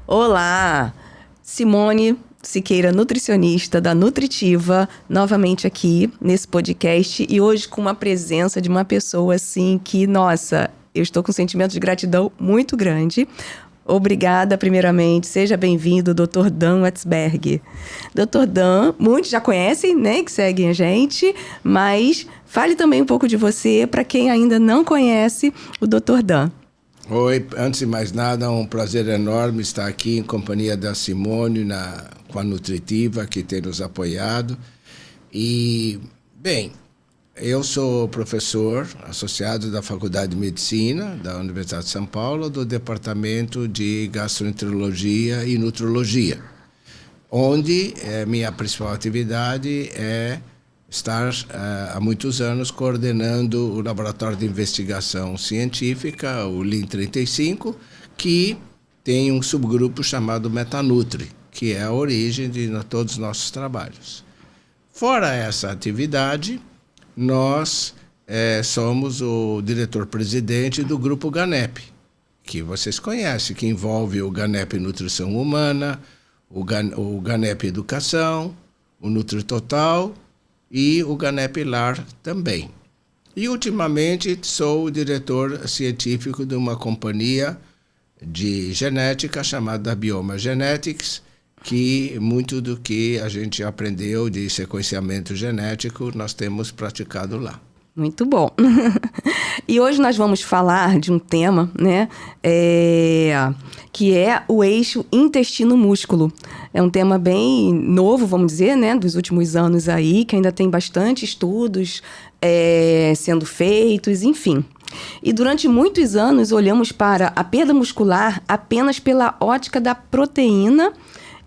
Olá, Simone Siqueira, nutricionista da Nutritiva, novamente aqui nesse podcast e hoje com uma presença de uma pessoa assim que, nossa, eu estou com um sentimento de gratidão muito grande. Obrigada, primeiramente. Seja bem-vindo, Dr. Dan Watzberg. Dr. Dan, muitos já conhecem, né, que seguem a gente, mas fale também um pouco de você para quem ainda não conhece o Dr. Dan. Oi, antes de mais nada, é um prazer enorme estar aqui em companhia da Simone, com a Nutritiva, que tem nos apoiado. E, bem, eu sou professor associado da Faculdade de Medicina da Universidade de São Paulo, do Departamento de Gastroenterologia e Nutrologia, onde minha principal atividade é estar há muitos anos coordenando o Laboratório de Investigação Científica, o LIN35, que tem um subgrupo chamado Metanutri, que é a origem de todos os nossos trabalhos. Fora essa atividade, nós somos o diretor-presidente do Grupo GANEP, que vocês conhecem, que envolve o GANEP Nutrição Humana, o GANEP Educação, o NutriTotal e o GANEP Lar também. E, ultimamente, sou o diretor científico de uma companhia de genética chamada Bioma Genetics, que muito do que a gente aprendeu de sequenciamento genético nós temos praticado lá. Muito bom. E hoje nós vamos falar de um tema, né, que é o eixo intestino-músculo. É um tema bem novo, vamos dizer, né, dos últimos anos aí, que ainda tem bastante estudos sendo feitos, enfim. E durante muitos anos olhamos para a perda muscular apenas pela ótica da proteína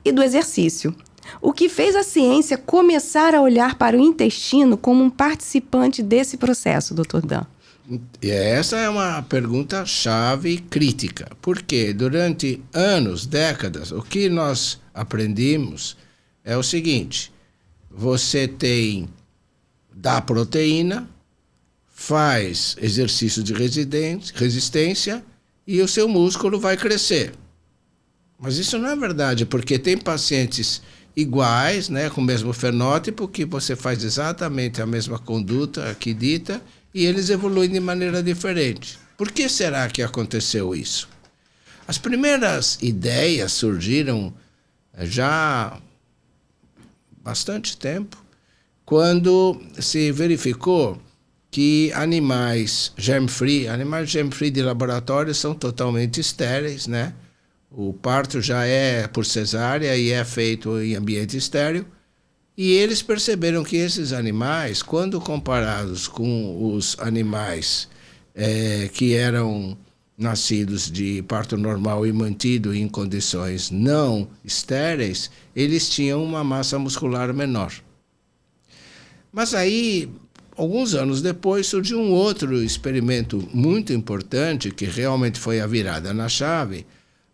e do exercício. O que fez a ciência começar a olhar para o intestino como um participante desse processo, Dr. Dan? E essa é uma pergunta-chave crítica, porque durante anos, décadas, o que nós aprendemos é o seguinte: você dá proteína, faz exercício de resistência e o seu músculo vai crescer. Mas isso não é verdade, porque tem pacientes iguais, né, com o mesmo fenótipo, que você faz exatamente a mesma conduta aqui dita, e eles evoluem de maneira diferente. Por que será que aconteceu isso? As primeiras ideias surgiram já há bastante tempo, quando se verificou que animais germ-free de laboratório são totalmente estéreis, né? O parto já é por cesárea e é feito em ambiente estéril. E eles perceberam que esses animais, quando comparados com os animais que eram nascidos de parto normal e mantido em condições não estéreis, eles tinham uma massa muscular menor. Mas aí, alguns anos depois, surgiu um outro experimento muito importante, que realmente foi a virada na chave,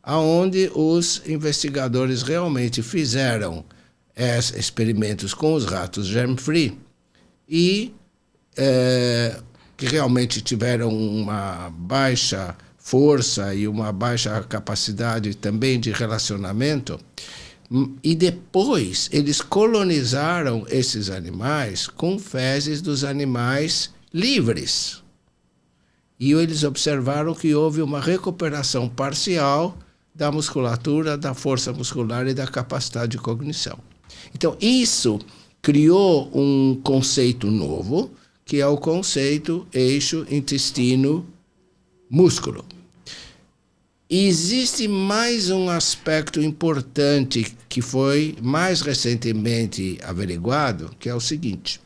aonde os investigadores realmente fizeram experimentos com os ratos germ-free e que realmente tiveram uma baixa força e uma baixa capacidade também de relacionamento. E depois eles colonizaram esses animais com fezes dos animais livres. E eles observaram que houve uma recuperação parcial da musculatura, da força muscular e da capacidade de cognição. Então, isso criou um conceito novo, que é o conceito eixo intestino-músculo. E existe mais um aspecto importante que foi mais recentemente averiguado, que é o seguinte: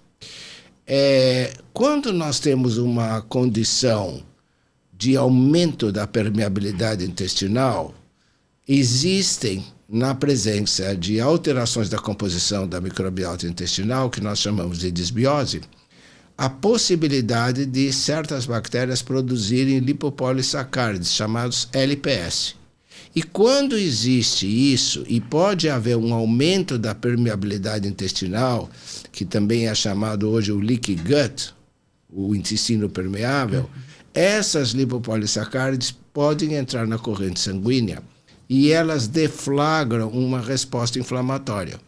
quando nós temos uma condição de aumento da permeabilidade intestinal, existem, na presença de alterações da composição da microbiota intestinal, que nós chamamos de disbiose, a possibilidade de certas bactérias produzirem lipopolissacárides, chamados LPS. E quando existe isso, e pode haver um aumento da permeabilidade intestinal, que também é chamado hoje o leaky gut, o intestino permeável, essas lipopolissacárides podem entrar na corrente sanguínea e elas deflagram uma resposta inflamatória.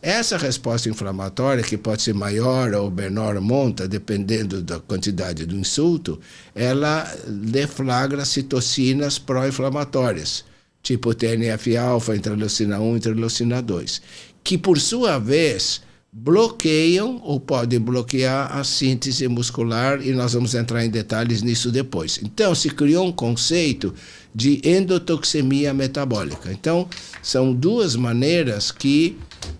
Essa resposta inflamatória, que pode ser maior ou menor monta, dependendo da quantidade do insulto, ela deflagra citocinas pró-inflamatórias, tipo TNF-alfa, interleucina 1, interleucina 2, que por sua vez bloqueiam ou podem bloquear a síntese muscular, e nós vamos entrar em detalhes nisso depois. Então, se criou um conceito de endotoxemia metabólica. Então, são duas maneiras que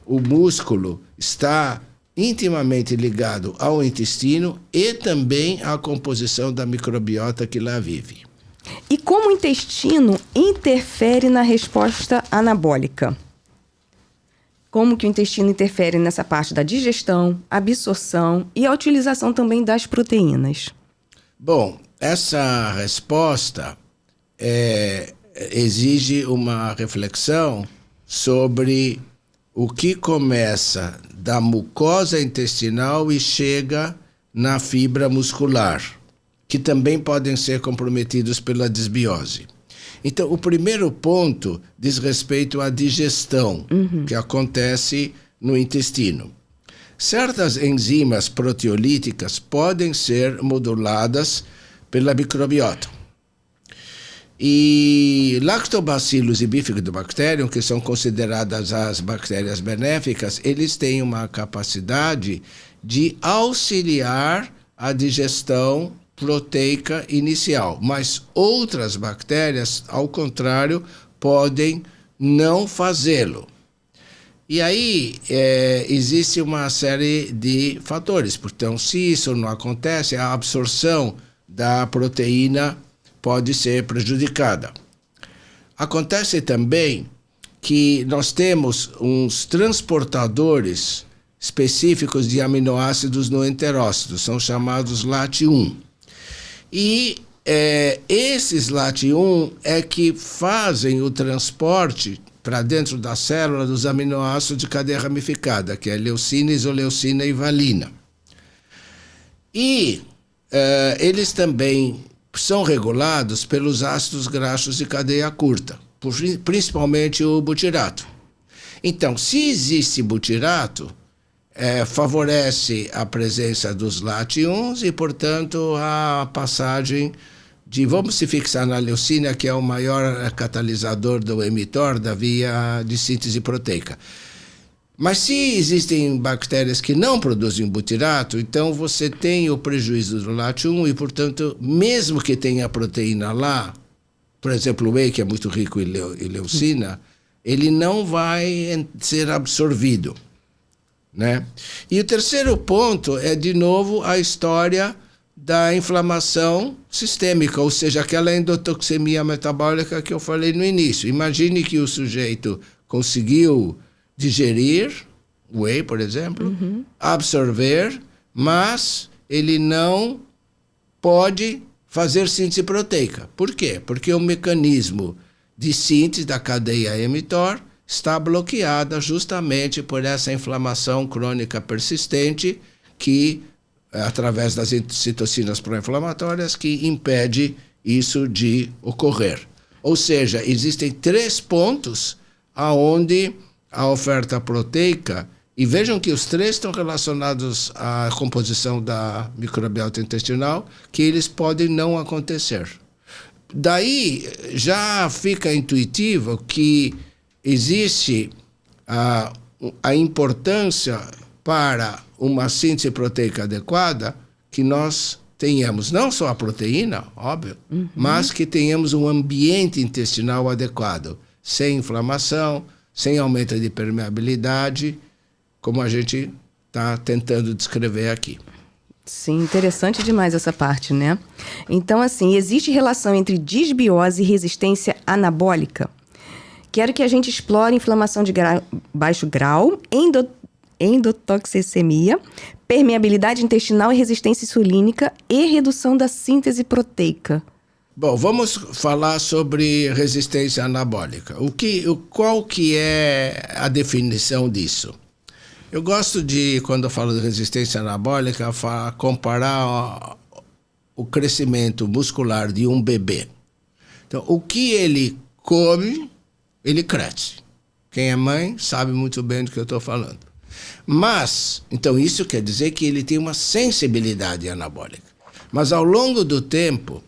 o músculo está intimamente ligado ao intestino e também à composição da microbiota que lá vive. E como o intestino interfere na resposta anabólica? Como que o intestino interfere nessa parte da digestão, absorção e a utilização também das proteínas? Bom, essa resposta exige uma reflexão sobre o que começa da mucosa intestinal e chega na fibra muscular, que também podem ser comprometidos pela desbiose. Então, o primeiro ponto diz respeito à digestão, que acontece no intestino. Certas enzimas proteolíticas podem ser moduladas pela microbiota. E Lactobacillus e Bifidobacterium, que são consideradas as bactérias benéficas, eles têm uma capacidade de auxiliar a digestão proteica inicial, mas outras bactérias, ao contrário, podem não fazê-lo. E aí existe uma série de fatores. Portanto, se isso não acontece, a absorção da proteína pode ser prejudicada. Acontece também que nós temos uns transportadores específicos de aminoácidos no enterócito, são chamados LAT1. E esses LAT1 é que fazem o transporte para dentro da célula dos aminoácidos de cadeia ramificada, que é leucina, isoleucina e valina. E eles também são regulados pelos ácidos graxos de cadeia curta, principalmente o butirato. Então, se existe butirato, favorece a presença dos LAT1s e, portanto, a passagem de... Vamos se fixar na leucina, que é o maior catalisador do mTOR, da via de síntese proteica. Mas se existem bactérias que não produzem butirato, então você tem o prejuízo do LAT1 e, portanto, mesmo que tenha proteína lá, por exemplo, o whey, que é muito rico em leucina, ele não vai ser absorvido, né? E o terceiro ponto é, de novo, a história da inflamação sistêmica, ou seja, aquela endotoxemia metabólica que eu falei no início. Imagine que o sujeito conseguiu digerir whey, por exemplo, absorver, mas ele não pode fazer síntese proteica. Por quê? Porque o mecanismo de síntese da cadeia mTOR está bloqueada justamente por essa inflamação crônica persistente que, através das citocinas pró-inflamatórias, que impede isso de ocorrer. Ou seja, existem 3 pontos aonde a oferta proteica, e vejam que os 3 estão relacionados à composição da microbiota intestinal, que eles podem não acontecer. Daí já fica intuitivo que existe a importância para uma síntese proteica adequada que nós tenhamos não só a proteína, óbvio, mas que tenhamos um ambiente intestinal adequado, sem inflamação, sem aumento de permeabilidade, como a gente está tentando descrever aqui. Sim, interessante demais essa parte, né? Então, assim, existe relação entre disbiose e resistência anabólica? Quero que a gente explore inflamação de baixo grau, endotoxemia, permeabilidade intestinal e resistência insulínica e redução da síntese proteica. Bom, vamos falar sobre resistência anabólica. Qual que é a definição disso? Eu gosto de, quando eu falo de resistência anabólica, comparar o crescimento muscular de um bebê. Então, o que ele come ele cresce. Quem é mãe sabe muito bem do que eu estou falando. Mas, então isso quer dizer que ele tem uma sensibilidade anabólica. Mas ao longo do tempo,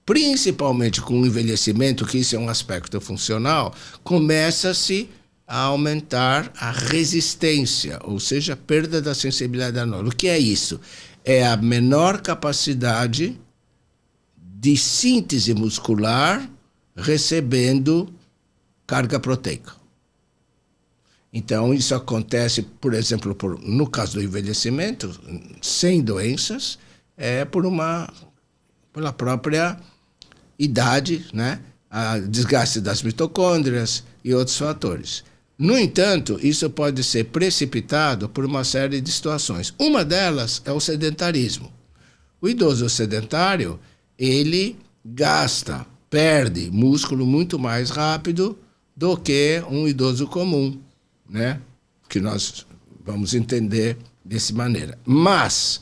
principalmente com o envelhecimento, que isso é um aspecto funcional, começa-se a aumentar a resistência, ou seja, a perda da sensibilidade anabólica. O que é isso? É a menor capacidade de síntese muscular recebendo carga proteica. Então, isso acontece, por exemplo, no caso do envelhecimento, sem doenças, pela própria idade, né? A desgaste das mitocôndrias e outros fatores. No entanto, isso pode ser precipitado por uma série de situações. Uma delas é o sedentarismo. O idoso sedentário, ele perde músculo muito mais rápido do que um idoso comum, né? Que nós vamos entender dessa maneira. Mas,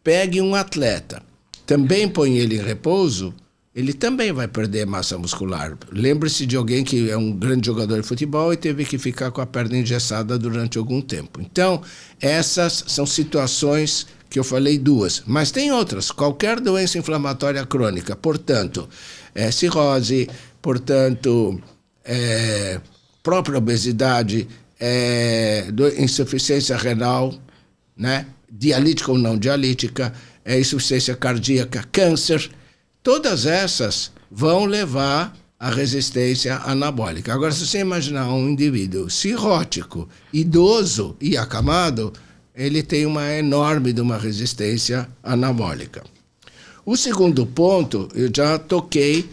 pegue um atleta, também põe ele em repouso, ele também vai perder massa muscular. Lembre-se de alguém que é um grande jogador de futebol e teve que ficar com a perna engessada durante algum tempo. Então, essas são situações que eu falei duas. Mas tem outras. Qualquer doença inflamatória crônica, portanto, cirrose, portanto, própria obesidade, insuficiência renal, né? Dialítica ou não dialítica, insuficiência cardíaca, câncer. Todas essas vão levar à resistência anabólica. Agora, se você imaginar um indivíduo cirrótico, idoso e acamado, ele tem uma enorme de uma resistência anabólica. O segundo ponto, eu já toquei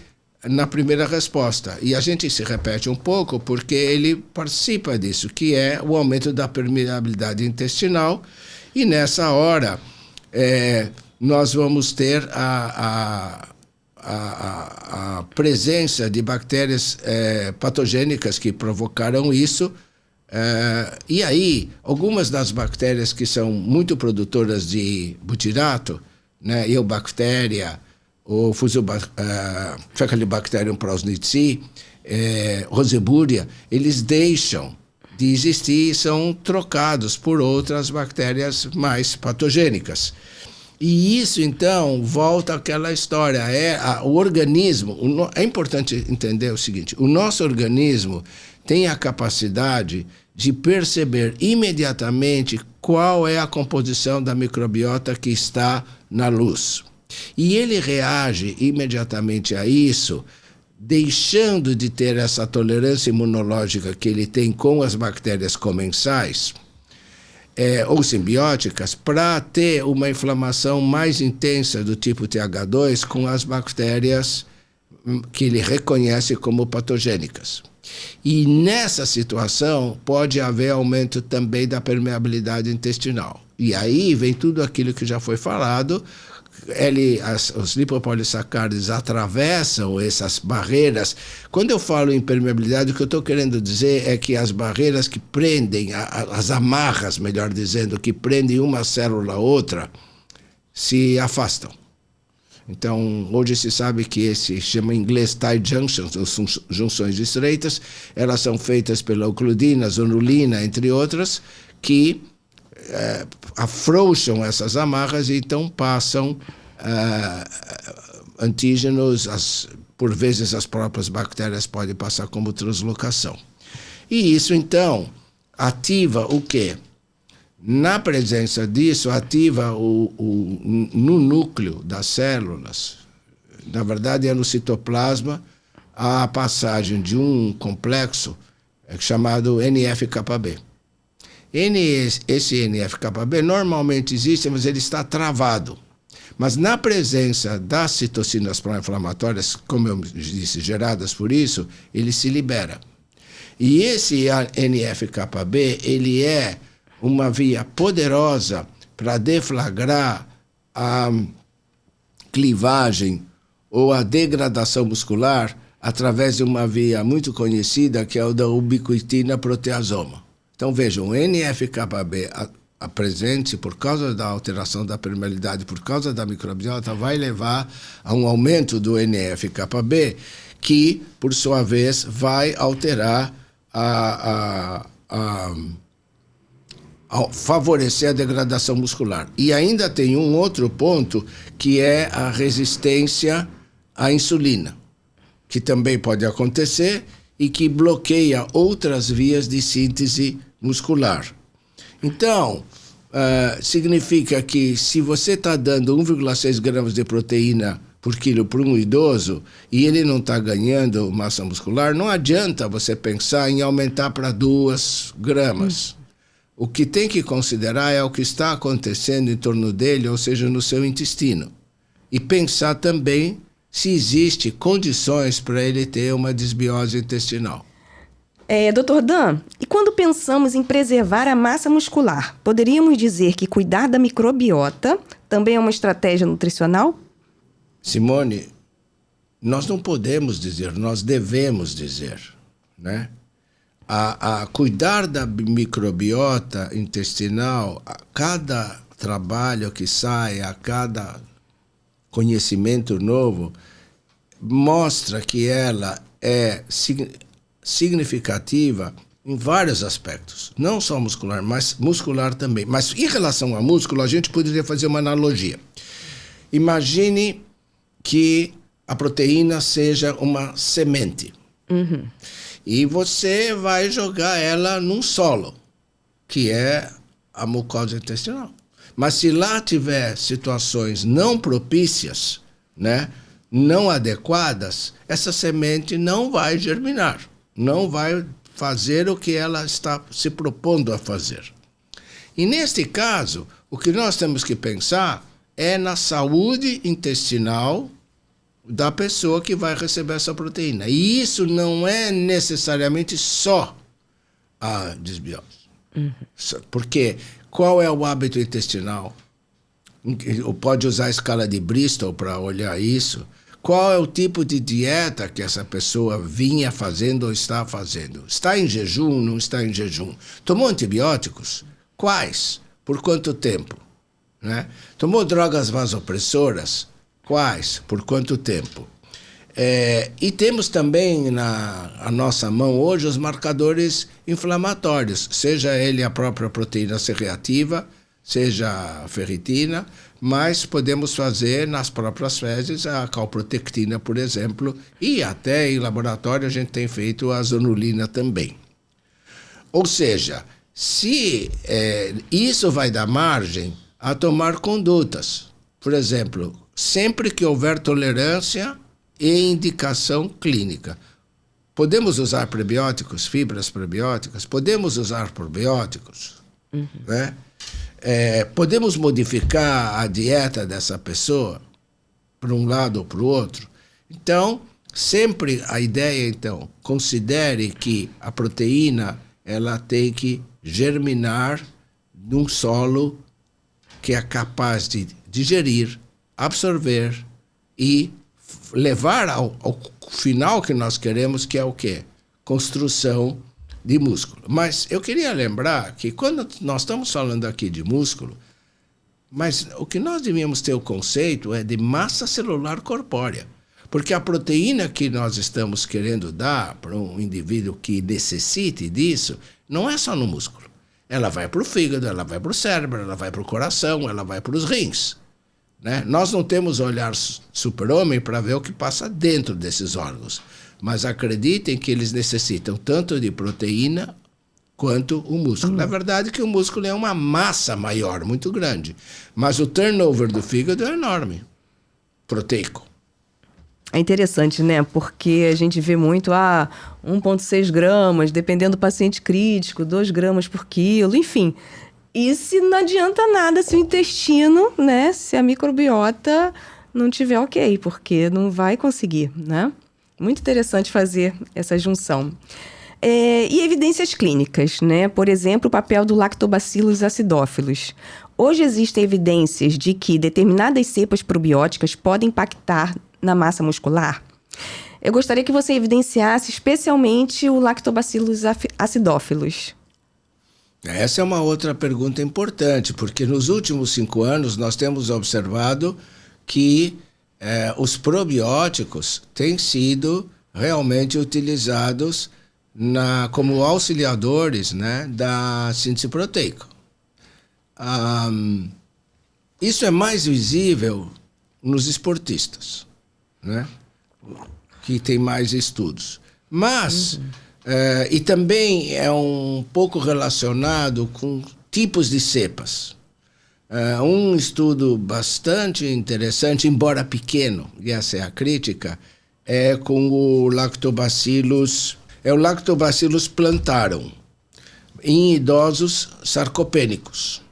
na primeira resposta, e a gente se repete um pouco porque ele participa disso, que é o aumento da permeabilidade intestinal, e nessa hora nós vamos ter a presença de bactérias patogênicas que provocaram isso. E aí, algumas das bactérias que são muito produtoras de butirato, né, Eubactéria, o Faecalibacterium prausnitzii, Roseburia, eles deixam de existir e são trocados por outras bactérias mais patogênicas. E isso, então, volta àquela história. O organismo, é importante entender o seguinte, o nosso organismo tem a capacidade de perceber imediatamente qual é a composição da microbiota que está na luz. E ele reage imediatamente a isso, deixando de ter essa tolerância imunológica que ele tem com as bactérias comensais, ou simbióticas, para ter uma inflamação mais intensa do tipo TH2 com as bactérias que ele reconhece como patogênicas. E nessa situação pode haver aumento também da permeabilidade intestinal. E aí vem tudo aquilo que já foi falado. Os lipopolissacarídeos atravessam essas barreiras. Quando eu falo em permeabilidade, o que eu estou querendo dizer é que as barreiras que prendem, as amarras, melhor dizendo, que prendem uma célula a outra, se afastam. Então, hoje se sabe que se chama em inglês tight junctions, ou junções estreitas, elas são feitas pela ocludina, zonulina, entre outras, que afrouxam essas amarras e então passam antígenos, por vezes as próprias bactérias podem passar como translocação. E isso então ativa o quê? Na presença disso, ativa no núcleo das células, na verdade é no citoplasma, a passagem de um complexo chamado NF-κB. Esse NF-κB normalmente existe, mas ele está travado. Mas na presença das citocinas pró-inflamatórias, como eu disse, geradas por isso, ele se libera. E esse NF-κB, ele é uma via poderosa para deflagrar a clivagem ou a degradação muscular através de uma via muito conhecida, que é o da ubiquitina proteasoma. Então, vejam, o NF-κB presente por causa da alteração da permeabilidade, por causa da microbiota, vai levar a um aumento do NF-κB, que, por sua vez, vai alterar favorecer a degradação muscular. E ainda tem um outro ponto, que é a resistência à insulina, que também pode acontecer e que bloqueia outras vias de síntese muscular. Então, significa que se você está dando 1,6 gramas de proteína por quilo para um idoso e ele não está ganhando massa muscular, não adianta você pensar em aumentar para 2 gramas. O que tem que considerar é o que está acontecendo em torno dele, ou seja, no seu intestino. E pensar também se existe condições para ele ter uma desbiose intestinal. Dr. Dan, e quando pensamos em preservar a massa muscular, poderíamos dizer que cuidar da microbiota também é uma estratégia nutricional? Simone, nós não podemos dizer, nós devemos dizer, né? A cuidar da microbiota intestinal, a cada trabalho que sai, a cada conhecimento novo, mostra que ela é significativa em vários aspectos. Não só muscular, mas muscular também. Mas em relação ao músculo, a gente poderia fazer uma analogia. Imagine que a proteína seja uma semente. Uhum. E você vai jogar ela num solo, que é a mucosa intestinal. Mas se lá tiver situações não propícias, né, não adequadas, essa semente não vai germinar, não vai fazer o que ela está se propondo a fazer. E neste caso, o que nós temos que pensar é na saúde intestinal da pessoa que vai receber essa proteína. E isso não é necessariamente só a desbiose. Uhum. Porque qual é o hábito intestinal? Pode usar a escala de Bristol para olhar isso. Qual é o tipo de dieta que essa pessoa vinha fazendo ou está fazendo? Está em jejum, não está em jejum? Tomou antibióticos? Quais? Por quanto tempo? Né? Tomou drogas vasopressoras? Quais? Por quanto tempo? E temos também na nossa mão hoje os marcadores inflamatórios, seja ele a própria proteína C reativa, seja a ferritina, mas podemos fazer nas próprias fezes a calprotectina, por exemplo, e até em laboratório a gente tem feito a zonulina também. Ou seja, se isso vai dar margem a tomar condutas. Por exemplo, sempre que houver tolerância e indicação clínica. Podemos usar prebióticos, fibras prebióticas, podemos usar probióticos, né? Podemos modificar a dieta dessa pessoa para um lado ou para o outro. Então, sempre a ideia, então, considere que a proteína ela tem que germinar num solo que é capaz de digerir, absorver e levar ao final que nós queremos, que é o quê? Construção de músculo. Mas eu queria lembrar que quando nós estamos falando aqui de músculo, mas o que nós devíamos ter o conceito é de massa celular corpórea. Porque a proteína que nós estamos querendo dar para um indivíduo que necessite disso, não é só no músculo. Ela vai para o fígado, ela vai para o cérebro, ela vai para o coração, ela vai para os rins. Né? Nós não temos olhar super-homem para ver o que passa dentro desses órgãos. Mas acreditem que eles necessitam tanto de proteína quanto o músculo. É verdade que o músculo é uma massa maior, muito grande. Mas o turnover do fígado é enorme, proteico. É interessante, né? Porque a gente vê muito 1,6 gramas, dependendo do paciente crítico, 2 gramas por quilo, enfim. E se não adianta nada se o intestino, né? Se a microbiota não tiver ok, porque não vai conseguir, né? Muito interessante fazer essa junção. E evidências clínicas, né? Por exemplo, o papel do Lactobacillus acidófilos. Hoje existem evidências de que determinadas cepas probióticas podem impactar na massa muscular. Eu gostaria que você evidenciasse especialmente o Lactobacillus acidófilos. Essa é uma outra pergunta importante, porque nos últimos 5 anos nós temos observado que os probióticos têm sido realmente utilizados como auxiliadores, né, da síntese proteica. Isso é mais visível nos esportistas, né, que tem mais estudos. Mas, e também é um pouco relacionado com tipos de cepas. Um estudo bastante interessante, embora pequeno, e essa é a crítica, é com o Lactobacillus plantarum, em idosos sarcopênicos,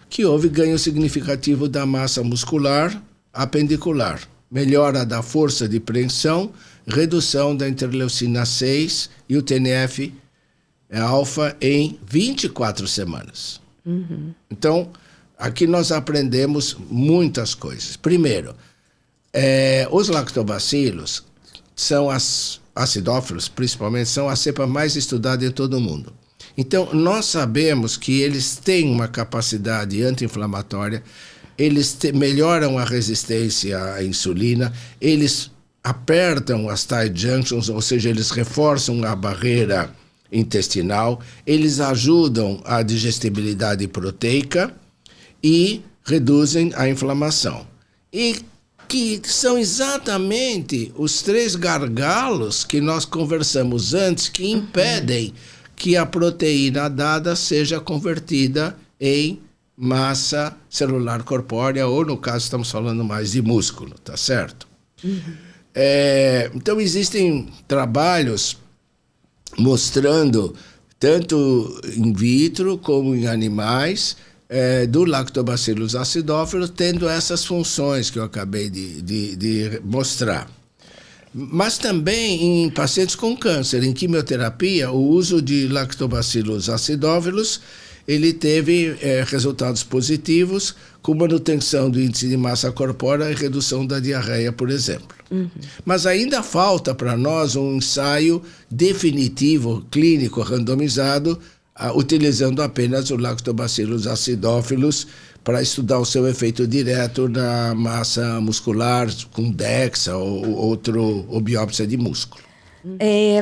que houve ganho significativo da massa muscular apendicular, melhora da força de preensão, redução da interleucina 6 e o TNF-alfa em 24 semanas. Então, aqui nós aprendemos muitas coisas. Primeiro, os lactobacilos são acidófilos, principalmente, são a cepa mais estudada em todo o mundo. Então, nós sabemos que eles têm uma capacidade anti-inflamatória, eles melhoram a resistência à insulina, eles apertam as tight junctions, ou seja, eles reforçam a barreira intestinal, eles ajudam a digestibilidade proteica e reduzem a inflamação. E que são exatamente os 3 gargalos que nós conversamos antes que impedem que a proteína dada seja convertida em massa celular corpórea, ou no caso estamos falando mais de músculo, tá certo? Então existem trabalhos mostrando, tanto in vitro como em animais, do Lactobacillus acidófilos, tendo essas funções que eu acabei de mostrar. Mas também em pacientes com câncer, em quimioterapia, o uso de Lactobacillus acidófilos, ele teve resultados positivos, com manutenção do índice de massa corpórea e redução da diarreia, por exemplo. Mas ainda falta para nós um ensaio definitivo, clínico, randomizado, utilizando apenas o Lactobacillus acidófilos para estudar o seu efeito direto na massa muscular com DEXA ou biópsia de músculo.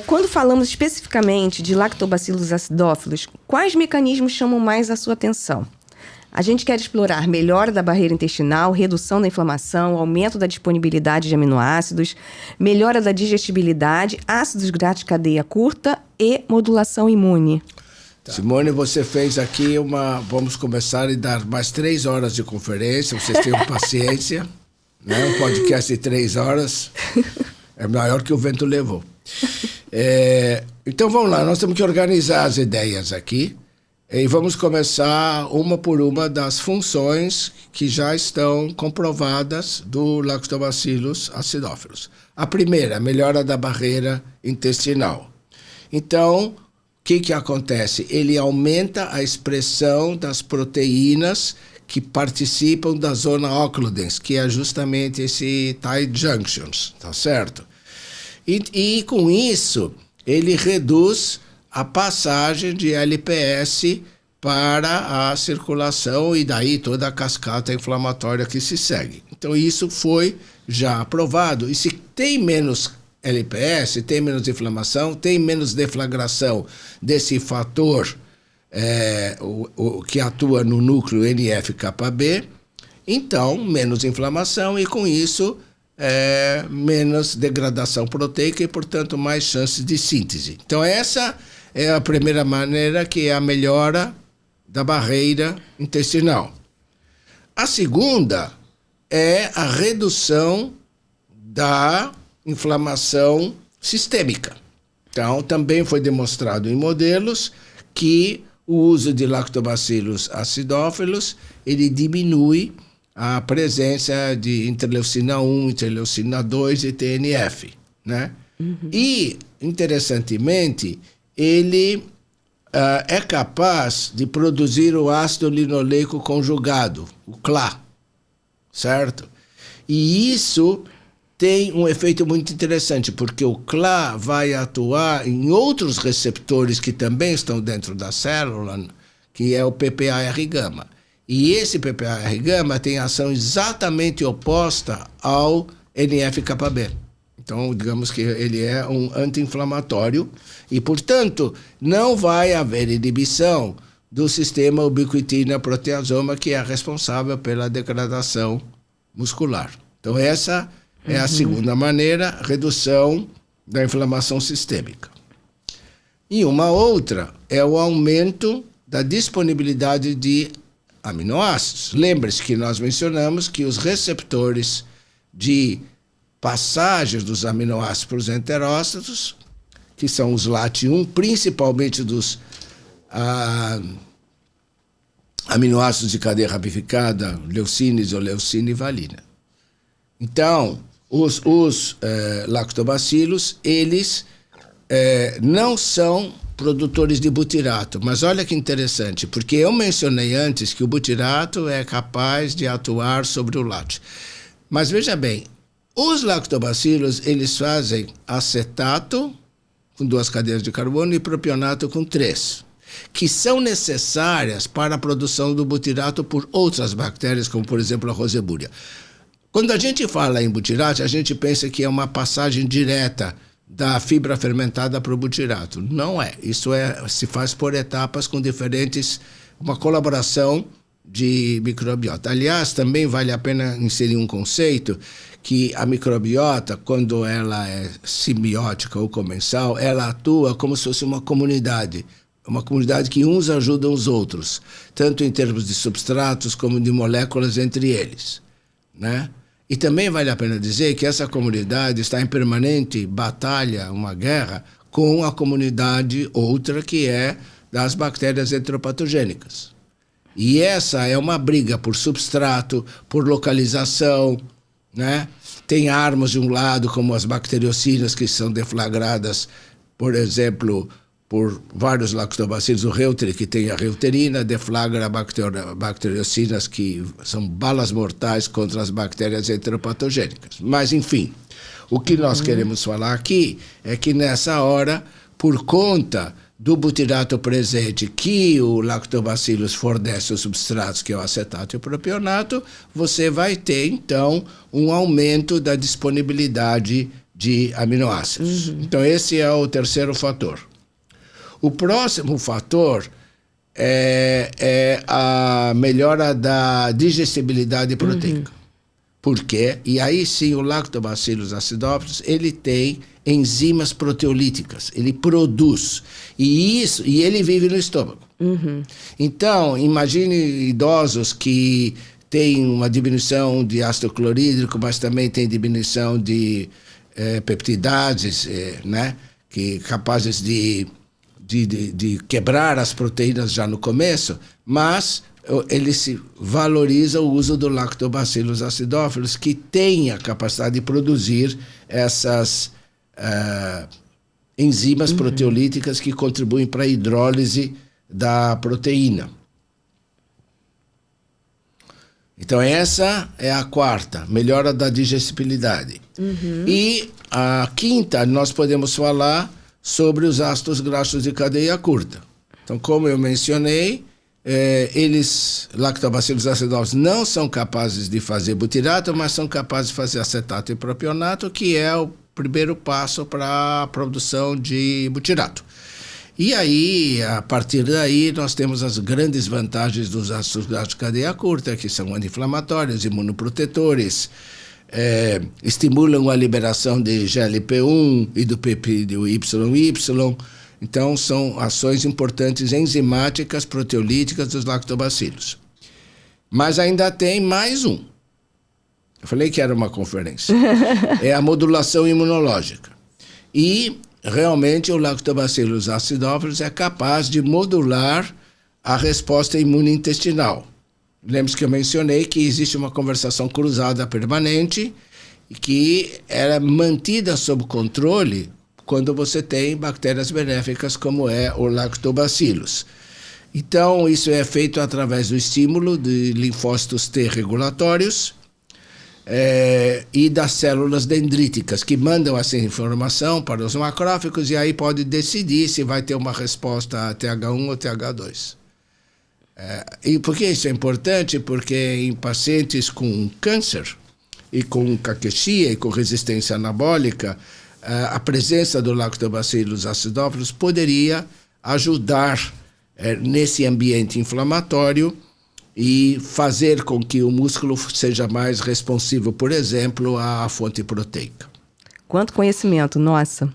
Quando falamos especificamente de Lactobacillus acidófilos, quais mecanismos chamam mais a sua atenção? A gente quer explorar melhora da barreira intestinal, redução da inflamação, aumento da disponibilidade de aminoácidos, melhora da digestibilidade, ácidos graxos de cadeia curta e modulação imune. Tá. Simone, você fez aqui vamos começar e dar mais 3 horas de conferência, vocês tenham paciência, né? Um podcast de 3 horas é maior que o vento levou. Então vamos lá, nós temos que organizar as ideias aqui e vamos começar uma por uma das funções que já estão comprovadas do Lactobacillus acidófilos. A primeira, melhora da barreira intestinal. Então, o que acontece? Ele aumenta a expressão das proteínas que participam da zona occludens, que é justamente esse tight junctions, tá certo? E com isso, ele reduz a passagem de LPS para a circulação e daí toda a cascata inflamatória que se segue. Então isso foi já aprovado. E se tem menos LPS, tem menos inflamação, tem menos deflagração desse fator que atua no núcleo NF-κB, então menos inflamação e com isso menos degradação proteica e, portanto, mais chances de síntese. Então essa é a primeira maneira, que é a melhora da barreira intestinal. A segunda é a redução da inflamação sistêmica. Então, também foi demonstrado em modelos que o uso de Lactobacillus acidófilos, ele diminui a presença de interleucina 1, interleucina 2 e TNF, né? E, interessantemente, ele é capaz de produzir o ácido linoleico conjugado, o CLA, certo? E isso tem um efeito muito interessante, porque o CLA vai atuar em outros receptores que também estão dentro da célula, que é o PPAR-gama. E esse PPAR-gama tem ação exatamente oposta ao NF-κB. Então, digamos que ele é um anti-inflamatório e, portanto, não vai haver inibição do sistema ubiquitina-proteasoma, que é responsável pela degradação muscular. Então, essa é a segunda maneira, redução da inflamação sistêmica. E uma outra é o aumento da disponibilidade de aminoácidos. Lembre-se que nós mencionamos que os receptores de passagens dos aminoácidos para os enterócitos, que são os LAT1, principalmente dos aminoácidos de cadeia ramificada, leucina, isoleucina e valina. Então, os lactobacilos, eles não são produtores de butirato, mas olha que interessante, porque eu mencionei antes que o butirato é capaz de atuar sobre o lácteo. Mas veja bem, os lactobacilos, eles fazem acetato com 2 cadeias de carbono e propionato com 3, que são necessárias para a produção do butirato por outras bactérias, como por exemplo a Rosebúria. Quando a gente fala em butirato, a gente pensa que é uma passagem direta da fibra fermentada para o butirato. Não é. Isso se faz por etapas com uma colaboração de microbiota. Aliás, também vale a pena inserir um conceito que a microbiota, quando ela é simbiótica ou comensal, ela atua como se fosse uma comunidade que uns ajudam os outros, tanto em termos de substratos como de moléculas entre eles, né? E também vale a pena dizer que essa comunidade está em permanente batalha, uma guerra, com a comunidade outra que é das bactérias entropatogênicas. E essa é uma briga por substrato, por localização, né? Tem armas de um lado, como as bacteriocinas, que são deflagradas, por exemplo, por vários lactobacilos. O Reuteri, que tem a reuterina, deflagra bacteriocinas que são balas mortais contra as bactérias enteropatogênicas. Mas, enfim, o que nós queremos falar aqui é que nessa hora, por conta do butirato presente que o lactobacillus fornece os substratos, que é o acetato e o propionato, você vai ter, então, um aumento da disponibilidade de aminoácidos. Então, esse é o terceiro fator. O próximo fator é a melhora da digestibilidade proteica. Por quê? E aí sim o Lactobacillus acidophilus, ele tem enzimas proteolíticas, ele produz. E ele vive no estômago. Então, imagine idosos que têm uma diminuição de ácido clorídrico, mas também tem diminuição de peptidases, né? Que capazes de quebrar as proteínas já no começo, mas ele se valoriza o uso do Lactobacillus acidophilus, que tem a capacidade de produzir essas enzimas proteolíticas que contribuem para a hidrólise da proteína. Então essa é a quarta, melhora da digestibilidade. E a quinta, nós podemos falar sobre os ácidos graxos de cadeia curta. Então, como eu mencionei, Lactobacillus acidophilus não são capazes de fazer butirato, mas são capazes de fazer acetato e propionato, que é o primeiro passo para a produção de butirato. E aí, a partir daí, nós temos as grandes vantagens dos ácidos graxos de cadeia curta, que são anti-inflamatórios, imunoprotetores, estimulam a liberação de GLP-1 e do peptídeo YY. Então, são ações importantes enzimáticas, proteolíticas dos lactobacilos. Mas ainda tem mais um. Eu falei que era uma conferência. É a modulação imunológica. E, realmente, o Lactobacillus acidophilus é capaz de modular a resposta imunointestinal. Lembre-se que eu mencionei que existe uma conversação cruzada permanente e que é mantida sob controle quando você tem bactérias benéficas, como é o Lactobacillus. Então, isso é feito através do estímulo de linfócitos T regulatórios e das células dendríticas, que mandam essa informação para os macrófagos e aí pode decidir se vai ter uma resposta a TH1 ou TH2. E por que isso é importante? Porque em pacientes com câncer e com caquexia e com resistência anabólica, a presença do Lactobacillus acidophilus poderia ajudar nesse ambiente inflamatório e fazer com que o músculo seja mais responsivo, por exemplo, à fonte proteica. Quanto conhecimento, nossa!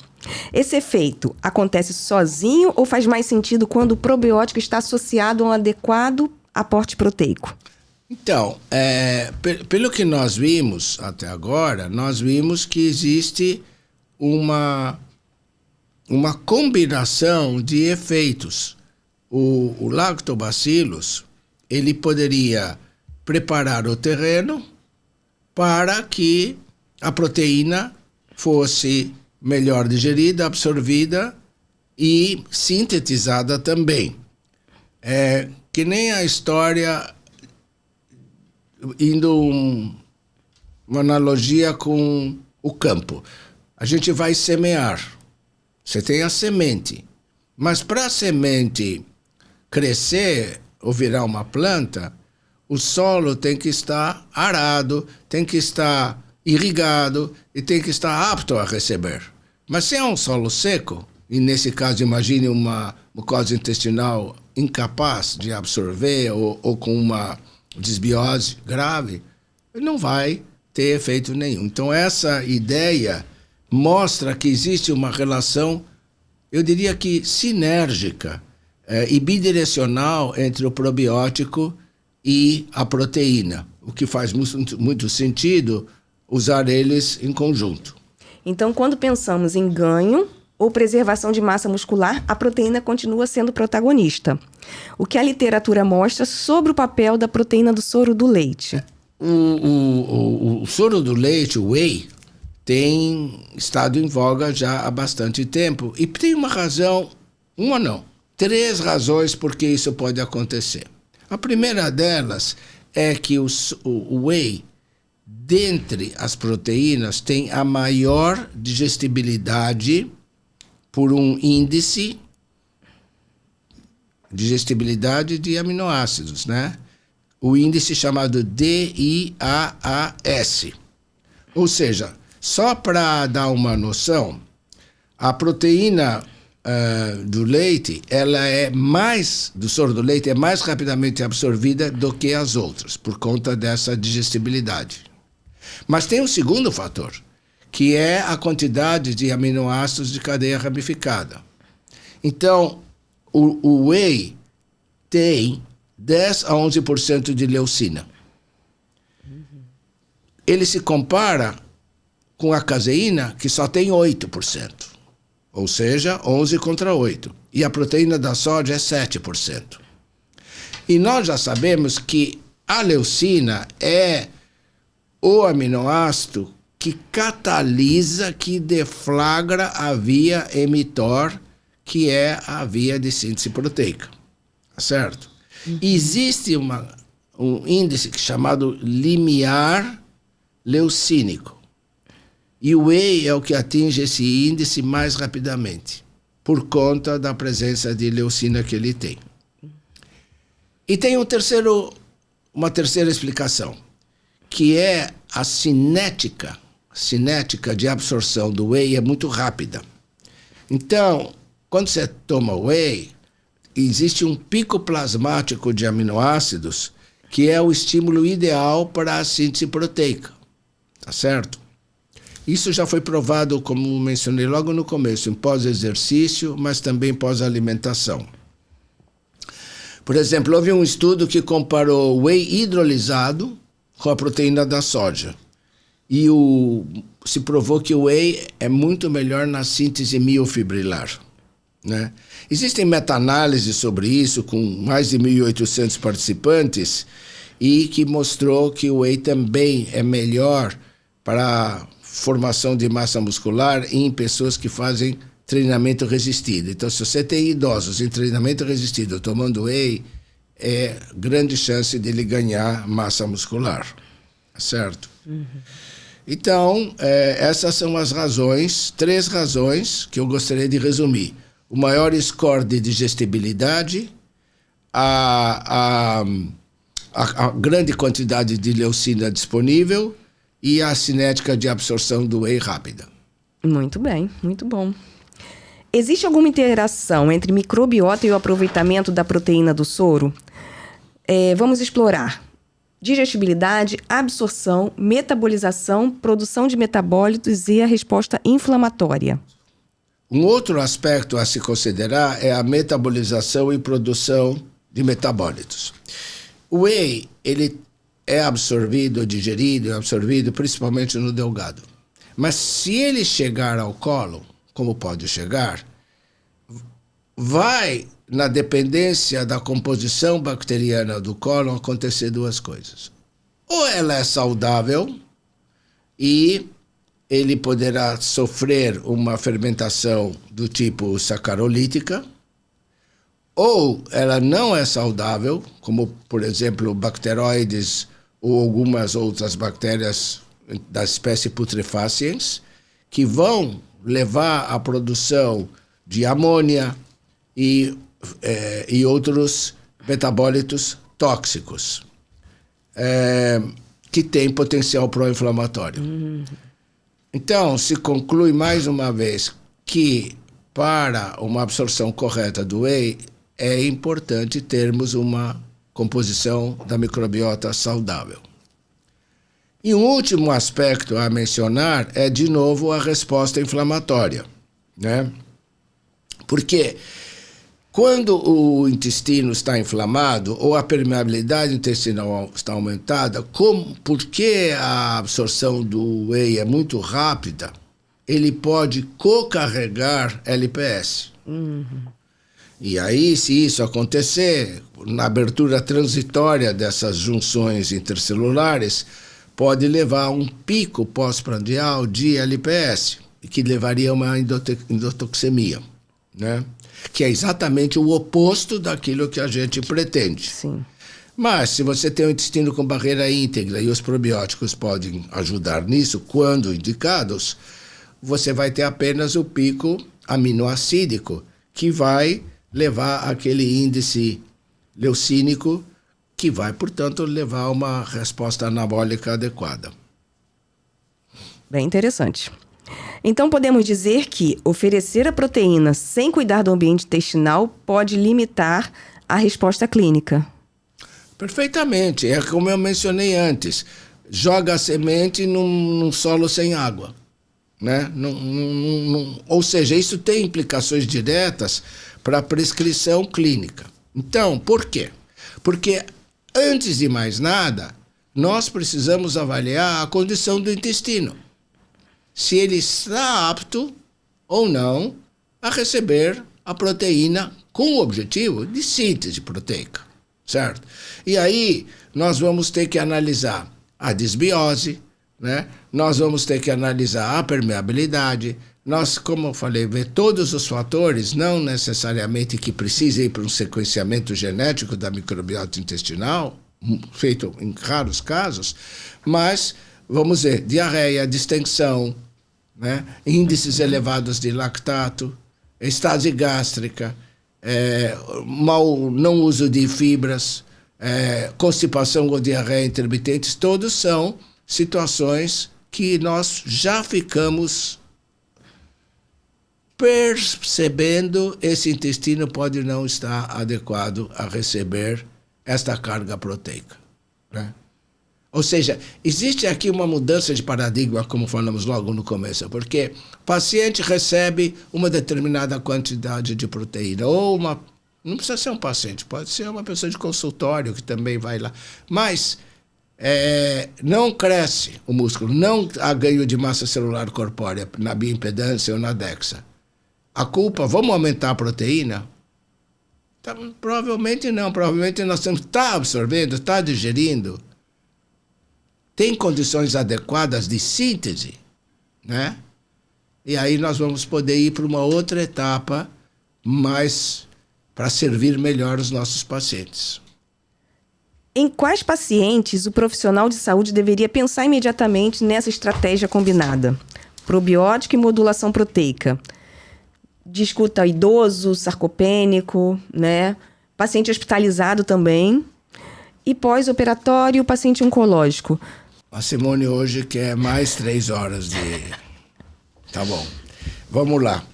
Esse efeito acontece sozinho ou faz mais sentido quando o probiótico está associado a um adequado aporte proteico? Então, pelo que nós vimos até agora, nós vimos que existe uma combinação de efeitos. O Lactobacillus, ele poderia preparar o terreno para que a proteína fosse melhor digerida, absorvida e sintetizada também. É que nem a história, indo uma analogia com o campo. A gente vai semear. Você tem a semente. Mas para a semente crescer ou virar uma planta, o solo tem que estar arado, tem que estar irrigado e tem que estar apto a receber. Mas se é um solo seco, e nesse caso imagine uma mucosa intestinal incapaz de absorver ou com uma desbiose grave, não vai ter efeito nenhum. Então essa ideia mostra que existe uma relação, eu diria que sinérgica e bidirecional entre o probiótico e a proteína, o que faz muito sentido usar eles em conjunto. Então, quando pensamos em ganho ou preservação de massa muscular, a proteína continua sendo protagonista. O que a literatura mostra sobre o papel da proteína do soro do leite? O soro do leite, o whey, tem estado em voga já há bastante tempo. E tem uma razão, uma não, 3 razões por que isso pode acontecer. A primeira delas é que o whey, dentre as proteínas, tem a maior digestibilidade por um índice, digestibilidade de aminoácidos, né? O índice chamado DIAAS. Ou seja, só para dar uma noção, a proteína do leite, do soro do leite, é mais rapidamente absorvida do que as outras, por conta dessa digestibilidade. Mas tem um segundo fator, que é a quantidade de aminoácidos de cadeia ramificada. Então, o whey tem 10 a 11% de leucina. Ele se compara com a caseína, que só tem 8%. Ou seja, 11 contra 8. E a proteína da soja é 7%. E nós já sabemos que a leucina é o aminoácido que catalisa, que deflagra a via mTOR, que é a via de síntese proteica. Certo? Existe um índice chamado limiar leucínico. E o whey é o que atinge esse índice mais rapidamente, por conta da presença de leucina que ele tem. E tem uma terceira explicação, que é a cinética de absorção do whey é muito rápida. Então, quando você toma whey, existe um pico plasmático de aminoácidos que é o estímulo ideal para a síntese proteica. Tá certo? Isso já foi provado, como mencionei logo no começo, em pós-exercício, mas também pós-alimentação. Por exemplo, houve um estudo que comparou whey hidrolisado com a proteína da soja. E se provou que o whey é muito melhor na síntese miofibrilar, né? Existem meta-análises sobre isso, com mais de 1.800 participantes, e que mostrou que o whey também é melhor para formação de massa muscular em pessoas que fazem treinamento resistido. Então, se você tem idosos em treinamento resistido tomando whey, é grande chance dele ganhar massa muscular. Certo? Então, essas são as razões, 3 razões que eu gostaria de resumir. O maior score de digestibilidade, a grande quantidade de leucina disponível e a cinética de absorção do whey rápida. Muito bem, muito bom. Existe alguma interação entre microbiota e o aproveitamento da proteína do soro? Vamos explorar. Digestibilidade, absorção, metabolização, produção de metabólitos e a resposta inflamatória. Um outro aspecto a se considerar é a metabolização e produção de metabólitos. O whey, ele é absorvido, digerido, principalmente no delgado. Mas se ele chegar ao cólon, como pode chegar, vai, na dependência da composição bacteriana do cólon, acontecer duas coisas. Ou ela é saudável e ele poderá sofrer uma fermentação do tipo sacarolítica, ou ela não é saudável, como, por exemplo, bacteroides ou algumas outras bactérias da espécie Putrefaciens, que vão levar à produção de amônia e outros metabólitos tóxicos, que têm potencial pró-inflamatório. Então, se conclui mais uma vez que para uma absorção correta do whey é importante termos uma composição da microbiota saudável. E um último aspecto a mencionar é, de novo, a resposta inflamatória, né? Porque quando o intestino está inflamado ou a permeabilidade intestinal está aumentada, porque a absorção do whey é muito rápida, ele pode cocarregar LPS. E aí, se isso acontecer, na abertura transitória dessas junções intercelulares, pode levar a um pico pós-prandial de LPS, que levaria a uma endotoxemia, né? Que é exatamente o oposto daquilo que a gente pretende. Sim. Mas, se você tem um intestino com barreira íntegra e os probióticos podem ajudar nisso, quando indicados, você vai ter apenas o pico aminoacídico, que vai levar aquele índice leucínico, que vai, portanto, levar a uma resposta anabólica adequada. Bem interessante. Então, podemos dizer que oferecer a proteína sem cuidar do ambiente intestinal pode limitar a resposta clínica. Perfeitamente. É como eu mencionei antes. Joga a semente num solo sem água, né? Ou seja, isso tem implicações diretas para a prescrição clínica. Então, por quê? Porque, antes de mais nada, nós precisamos avaliar a condição do intestino. Se ele está apto ou não a receber a proteína com o objetivo de síntese proteica, certo? E aí nós vamos ter que analisar a desbiose, né? Nós vamos ter que analisar a permeabilidade. Nós, como eu falei, ver todos os fatores, não necessariamente que precise ir para um sequenciamento genético da microbiota intestinal, feito em raros casos, mas vamos ver diarreia, distensão, né? Índices elevados de lactato, estase gástrica, mau não uso de fibras, constipação ou diarreia intermitentes, todos são situações que nós já ficamos percebendo esse intestino pode não estar adequado a receber esta carga proteica, né? Ou seja, existe aqui uma mudança de paradigma, como falamos logo no começo, porque o paciente recebe uma determinada quantidade de proteína, ou não precisa ser um paciente, pode ser uma pessoa de consultório que também vai lá, mas não cresce o músculo, não há ganho de massa celular corpórea na bioimpedância ou na DEXA. A culpa, vamos aumentar a proteína? Provavelmente não, provavelmente nós temos que estar absorvendo, estar digerindo, tem condições adequadas de síntese, né? E aí nós vamos poder ir para uma outra etapa, mas para servir melhor os nossos pacientes. Em quais pacientes o profissional de saúde deveria pensar imediatamente nessa estratégia combinada? Probiótica e modulação proteica. Discuta idoso, sarcopênico, né? paciente hospitalizado também. E pós-operatório, paciente oncológico. A Simone hoje quer mais 3 horas de... Tá bom. Vamos lá.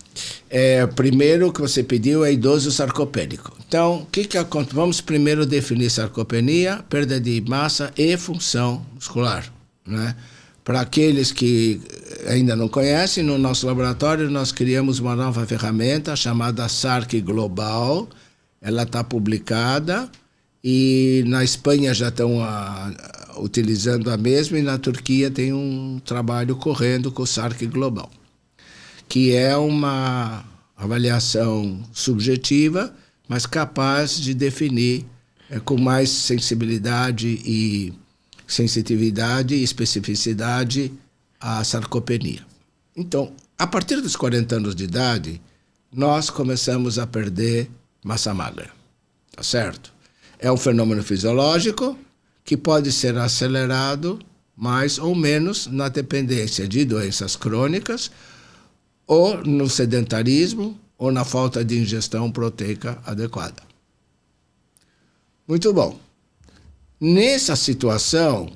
Primeiro que você pediu é idoso sarcopênico. Então, o que acontece? Vamos primeiro definir sarcopenia, perda de massa e função muscular, né? Para aqueles que ainda não conhecem, no nosso laboratório nós criamos uma nova ferramenta chamada SARC Global. Ela está publicada e na Espanha já estão utilizando a mesma e na Turquia tem um trabalho correndo com o SARC Global, que é uma avaliação subjetiva, mas capaz de definir com mais sensibilidade e sensitividade e especificidade a sarcopenia. Então, a partir dos 40 anos de idade, nós começamos a perder massa magra, tá certo? É um fenômeno fisiológico que pode ser acelerado mais ou menos na dependência de doenças crônicas ou no sedentarismo ou na falta de ingestão proteica adequada. Muito bom. Nessa situação,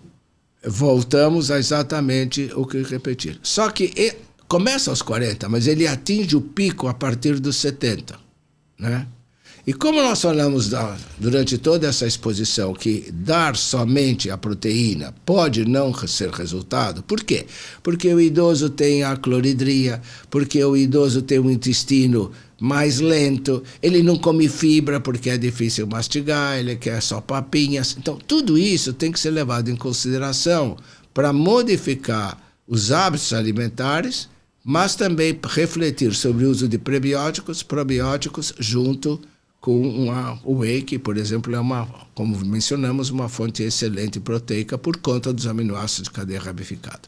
voltamos a exatamente o que repetir. Só que começa aos 40, mas ele atinge o pico a partir dos 70, né? E como nós falamos durante toda essa exposição que dar somente a proteína pode não ser resultado, por quê? Porque o idoso tem a cloridria, porque o idoso tem um intestino mais lento, ele não come fibra porque é difícil mastigar, ele quer só papinhas. Então, tudo isso tem que ser levado em consideração para modificar os hábitos alimentares, mas também refletir sobre o uso de prebióticos, probióticos, junto com o whey, que, por exemplo, é como mencionamos, uma fonte excelente proteica por conta dos aminoácidos de cadeia ramificada.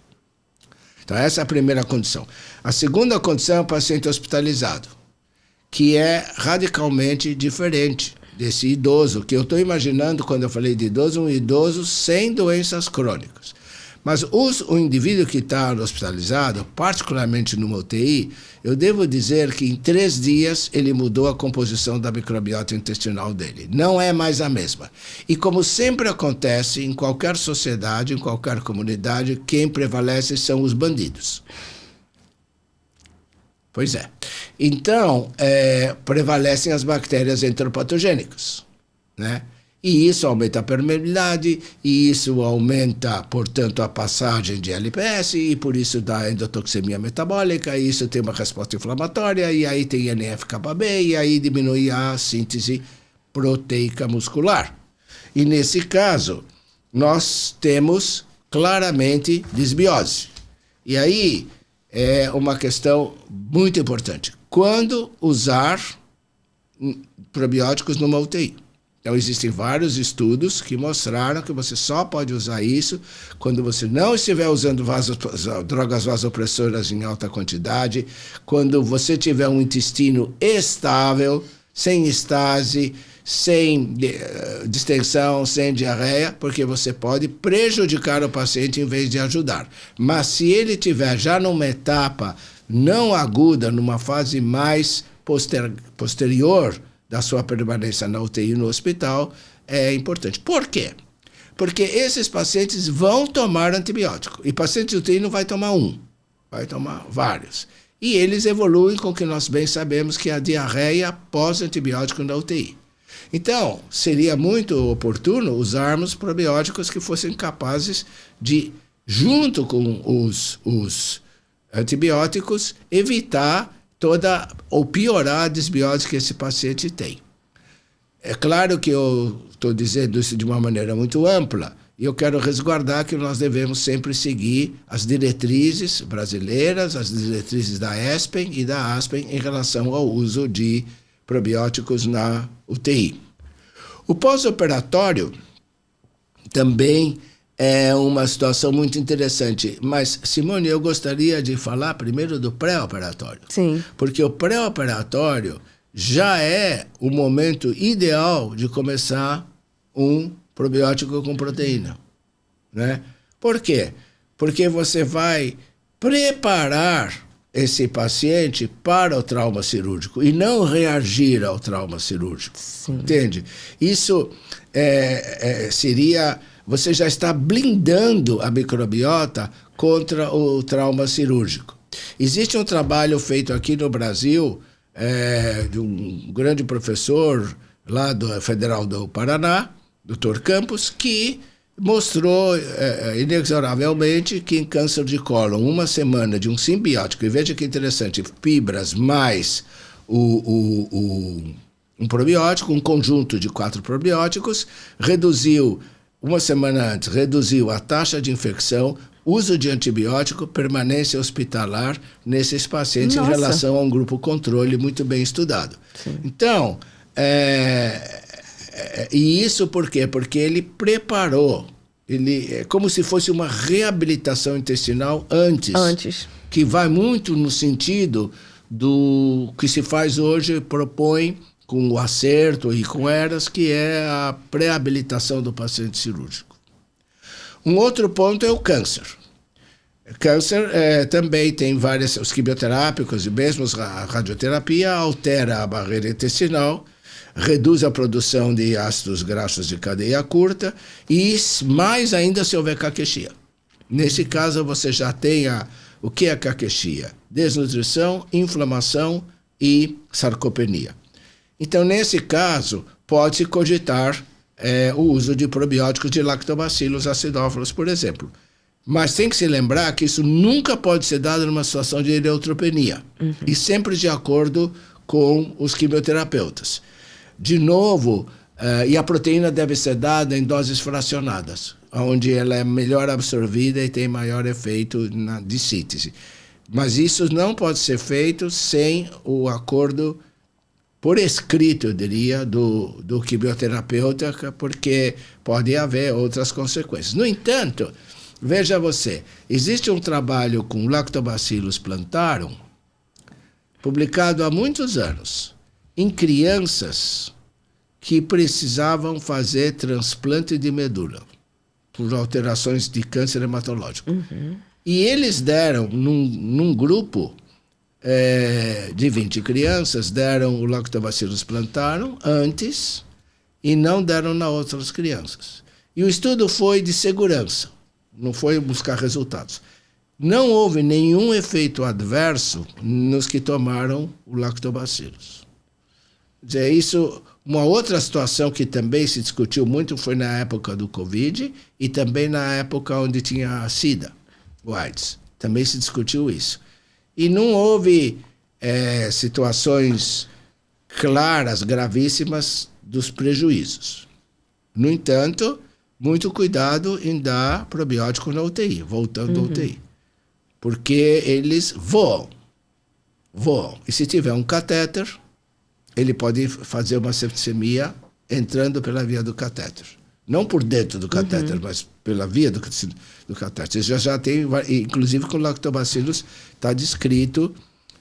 Então, essa é a primeira condição. A segunda condição é o paciente hospitalizado, que é radicalmente diferente desse idoso, que eu estou imaginando, quando eu falei de idoso, um idoso sem doenças crônicas. Mas o indivíduo que está hospitalizado, particularmente numa UTI, eu devo dizer que em 3 dias ele mudou a composição da microbiota intestinal dele. Não é mais a mesma. E como sempre acontece em qualquer sociedade, em qualquer comunidade, quem prevalece são os bandidos. Pois é. Então, prevalecem as bactérias entropatogênicas, né? E isso aumenta a permeabilidade, e isso aumenta, portanto, a passagem de LPS, e por isso dá endotoxemia metabólica, e isso tem uma resposta inflamatória, e aí tem NF-κB, e aí diminui a síntese proteica muscular. E nesse caso, nós temos claramente disbiose. E aí é uma questão muito importante. Quando usar probióticos numa UTI? Então, existem vários estudos que mostraram que você só pode usar isso quando você não estiver usando drogas vasopressoras em alta quantidade, quando você tiver um intestino estável, sem estase, sem distensão, sem diarreia, porque você pode prejudicar o paciente em vez de ajudar. Mas se ele estiver já numa etapa não aguda, numa fase mais posterior da sua permanência na UTI no hospital, é importante. Por quê? Porque esses pacientes vão tomar antibiótico. E paciente de UTI não vai tomar um, vai tomar vários. E eles evoluem com o que nós bem sabemos, que é a diarreia pós-antibiótico na UTI. Então, seria muito oportuno usarmos probióticos que fossem capazes de, junto com os antibióticos, evitar ou piorar a desbiose que esse paciente tem. É claro que eu estou dizendo isso de uma maneira muito ampla, e eu quero resguardar que nós devemos sempre seguir as diretrizes brasileiras, as diretrizes da ESPEN e da ASPEN em relação ao uso de probióticos na UTI. O pós-operatório também é uma situação muito interessante. Mas, Simone, eu gostaria de falar primeiro do pré-operatório. Sim. Porque o pré-operatório já é o momento ideal de começar um probiótico com proteína, né? Por quê? Porque você vai preparar esse paciente para o trauma cirúrgico e não reagir ao trauma cirúrgico. Sim. Entende? Isso seria... Você já está blindando a microbiota contra o trauma cirúrgico. Existe um trabalho feito aqui no Brasil de um grande professor lá do Federal do Paraná, Dr. Campos, que mostrou inexoravelmente que em câncer de cólon, uma semana de um simbiótico, e veja que interessante, fibras mais um probiótico, um conjunto de 4 probióticos, reduziu, uma semana antes, reduziu a taxa de infecção, uso de antibiótico, permanência hospitalar nesses pacientes. Nossa. Em relação a um grupo controle muito bem estudado. Sim. Então, e isso por quê? Porque ele preparou, como se fosse uma reabilitação intestinal antes. Que vai muito no sentido do que se faz hoje, propõe com o acerto e com ERAS, que é a pré-habilitação do paciente cirúrgico. Um outro ponto é o câncer. Câncer também tem várias, os quimioterápicos e mesmo a radioterapia altera a barreira intestinal, reduz a produção de ácidos graxos de cadeia curta e mais ainda se houver caquexia. Nesse caso você já tem o que é caquexia? Desnutrição, inflamação e sarcopenia. Então, nesse caso, pode-se cogitar o uso de probióticos de lactobacillus acidófilos, por exemplo. Mas tem que se lembrar que isso nunca pode ser dado numa situação de neutropenia. Uhum. E sempre de acordo com os quimioterapeutas. De novo, e a proteína deve ser dada em doses fracionadas, onde ela é melhor absorvida e tem maior efeito de síntese. Mas isso não pode ser feito sem o acordo por escrito, eu diria, do quimioterapeuta, porque pode haver outras consequências. No entanto, veja você, existe um trabalho com Lactobacillus plantarum, publicado há muitos anos, em crianças que precisavam fazer transplante de medula, por alterações de câncer hematológico. Uhum. E eles deram, num grupo de 20 crianças, deram o Lactobacillus plantarum antes e não deram nas outras crianças. E o estudo foi de segurança, não foi buscar resultados. Não houve nenhum efeito adverso nos que tomaram o Lactobacillus. Quer dizer, isso, uma outra situação que também se discutiu muito foi na época do Covid e também na época onde tinha a SIDA, o AIDS. Também se discutiu isso. E não houve situações claras, gravíssimas dos prejuízos. No entanto, muito cuidado em dar probiótico na UTI, voltando à UTI. Porque eles voam. E se tiver um catéter, ele pode fazer uma septicemia entrando pela via do catéter. Não por dentro do catéter, mas pela via do catéter. Você já tem, inclusive com lactobacillus, está descrito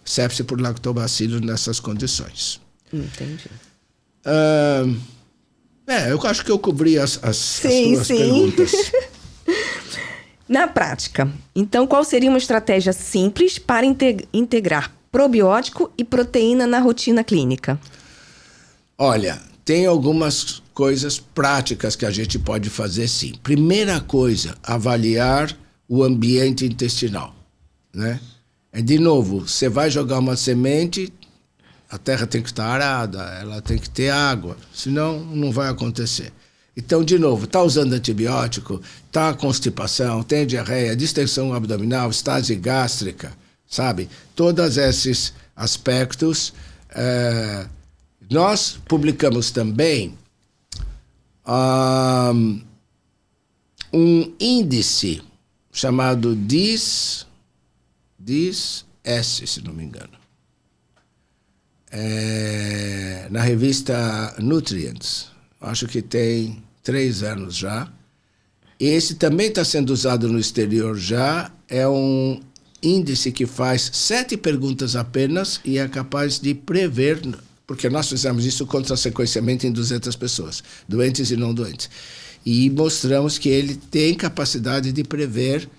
sepse por lactobacillus nessas condições. Entendi. Eu acho que eu cobri as suas perguntas. Na prática, então, qual seria uma estratégia simples para integrar probiótico e proteína na rotina clínica? Olha, tem algumas coisas práticas que a gente pode fazer, sim. Primeira coisa, avaliar o ambiente intestinal, né? De novo, você vai jogar uma semente, a terra tem que estar arada, ela tem que ter água, senão não vai acontecer. Então, de novo, está usando antibiótico, está constipação, tem diarreia, distensão abdominal, estase gástrica, sabe? Todos esses aspectos. Nós publicamos também um índice chamado DIS-S, se não me engano, na revista Nutrients. Acho que tem 3 anos já. Esse também está sendo usado no exterior já. É um índice que faz 7 perguntas apenas e é capaz de prever, porque nós fizemos isso contra sequenciamento em 200 pessoas, doentes e não doentes. E mostramos que ele tem capacidade de prever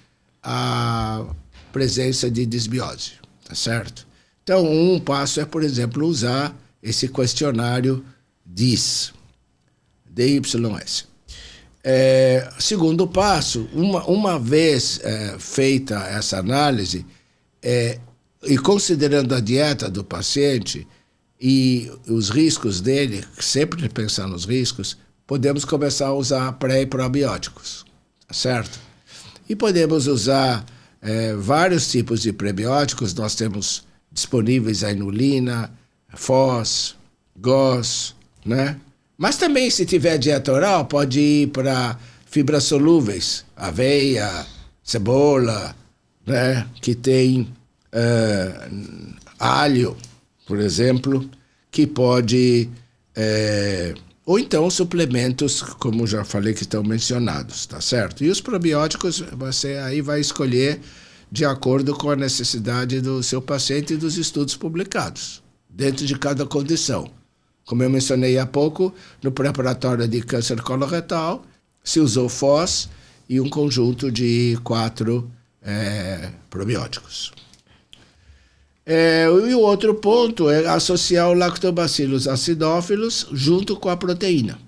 a presença de disbiose. tá certo? Então, um passo é, por exemplo, usar esse questionário DIS, DYS. Segundo passo, uma vez feita essa análise, e considerando a dieta do paciente e os riscos dele, sempre pensar nos riscos, podemos começar a usar pré e probióticos, certo? E podemos usar vários tipos de prebióticos. Nós temos disponíveis a inulina, FOS, GOS, né? Mas também, se tiver dieta oral, pode ir para fibras solúveis, aveia, cebola, né? Que tem alho, por exemplo, que pode... ou então suplementos, como já falei, que estão mencionados, tá certo? E os probióticos, você aí vai escolher de acordo com a necessidade do seu paciente e dos estudos publicados, dentro de cada condição. Como eu mencionei há pouco, no preparatório de câncer coloretal, se usou FOS e um conjunto de 4 probióticos. E o outro ponto é associar o Lactobacillus acidófilos junto com a proteína,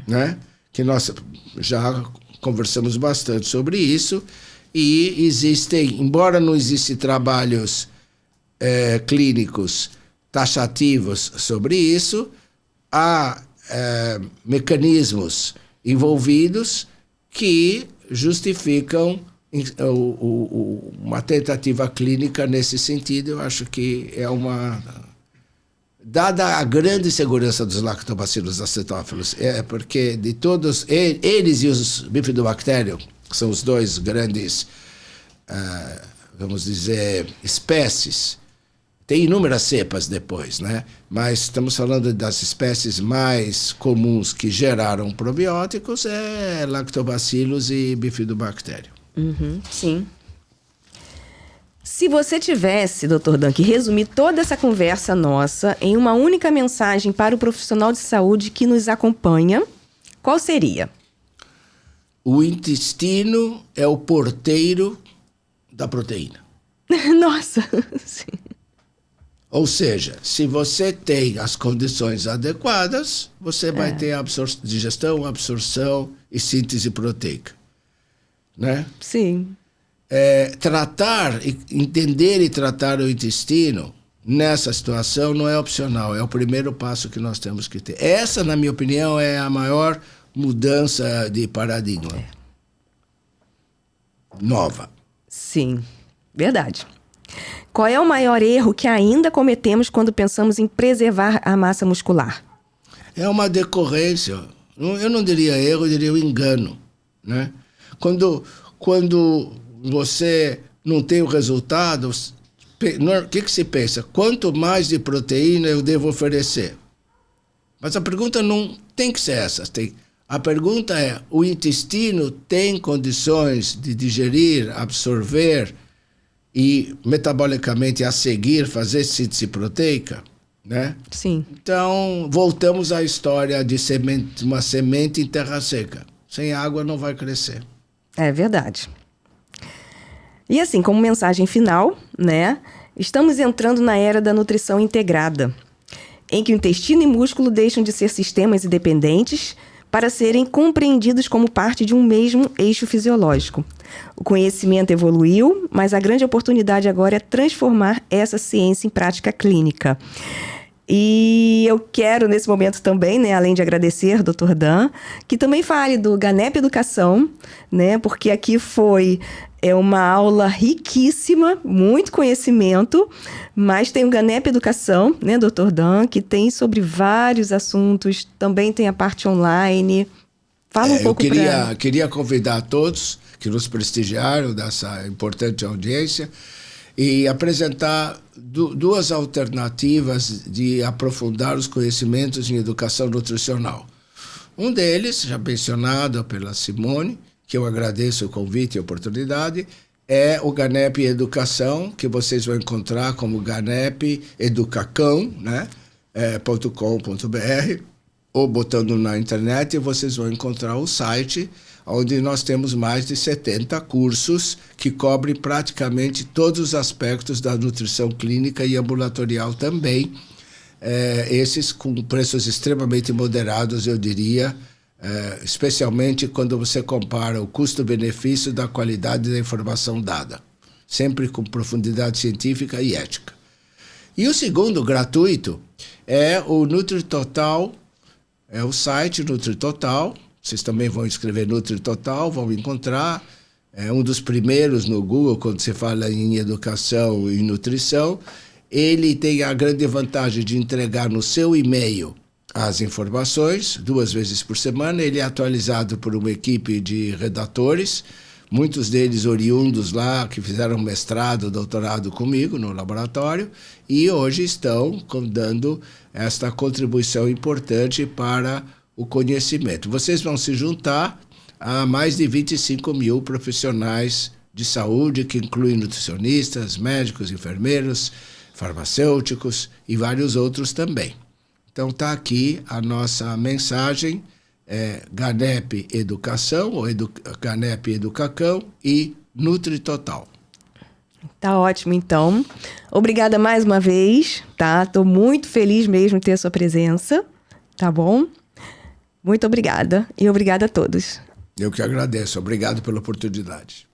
né? Que nós já conversamos bastante sobre isso, e existem, embora não existam trabalhos clínicos taxativos sobre isso, há mecanismos envolvidos que justificam uma tentativa clínica nesse sentido. Eu acho que é dada a grande segurança dos lactobacillus acidófilos, porque de todos eles e os bifidobacterium, que são os dois grandes, vamos dizer, espécies, tem inúmeras cepas depois, né? Mas estamos falando das espécies mais comuns que geraram probióticos, lactobacillus e bifidobacterium. Sim. Se você tivesse, Dr. Dan, que resumir toda essa conversa nossa em uma única mensagem para o profissional de saúde que nos acompanha, qual seria? O intestino é o porteiro da proteína. Nossa, sim. Ou seja, se você tem as condições adequadas, você vai ter digestão, absorção e síntese proteica, né? Sim. Entender e tratar o intestino nessa situação não é opcional, é o primeiro passo que nós temos que ter. Essa, na minha opinião, é a maior mudança de paradigma. Nova. Sim, verdade. Qual é o maior erro que ainda cometemos quando pensamos em preservar a massa muscular? É uma decorrência. Eu não diria erro, eu diria um engano, né? Quando você não tem o resultado, o que se pensa? Quanto mais de proteína eu devo oferecer? Mas a pergunta não tem que ser essa. A pergunta é, o intestino tem condições de digerir, absorver e metabolicamente a seguir fazer síntese proteica, né? Sim. Então, voltamos à história de uma semente em terra seca. Sem água não vai crescer. É verdade. E assim, como mensagem final, né? Estamos entrando na era da nutrição integrada, em que o intestino e músculo deixam de ser sistemas independentes para serem compreendidos como parte de um mesmo eixo fisiológico. O conhecimento evoluiu, mas a grande oportunidade agora é transformar essa ciência em prática clínica. E eu quero, nesse momento também, né, além de agradecer, Dr. Dan, que também fale do GANEP Educação, né, porque aqui foi uma aula riquíssima, muito conhecimento, mas tem o GANEP Educação, né, Dr. Dan, que tem sobre vários assuntos, também tem a parte online. Fala um pouco para... Eu queria convidar todos que nos prestigiaram dessa importante audiência e apresentar duas alternativas de aprofundar os conhecimentos em educação nutricional. Um deles, já mencionado pela Simone, que eu agradeço o convite e a oportunidade, é o GANEP Educação, que vocês vão encontrar como ganepeducacão, né, .com.br, ou botando na internet, vocês vão encontrar o site onde nós temos mais de 70 cursos que cobrem praticamente todos os aspectos da nutrição clínica e ambulatorial também. Esses com preços extremamente moderados, eu diria, especialmente quando você compara o custo-benefício da qualidade da informação dada, sempre com profundidade científica e ética. E o segundo, gratuito, é o NutriTotal, é o site NutriTotal. Vocês também vão escrever NutriTotal, vão encontrar. É um dos primeiros no Google quando se fala em educação e nutrição. Ele tem a grande vantagem de entregar no seu e-mail as informações, 2 vezes por semana. Ele é atualizado por uma equipe de redatores, muitos deles oriundos lá, que fizeram mestrado, doutorado comigo no laboratório, e hoje estão dando esta contribuição importante para o conhecimento. Vocês vão se juntar a mais de 25 mil profissionais de saúde, que incluem nutricionistas, médicos, enfermeiros, farmacêuticos e vários outros também. Então está aqui a nossa mensagem, GANEP Educação, ou GANEP Educacão e NutriTotal. Tá ótimo, então. Obrigada mais uma vez, tá? Tô muito feliz mesmo de ter a sua presença, tá bom? Muito obrigada e obrigada a todos. Eu que agradeço. Obrigado pela oportunidade.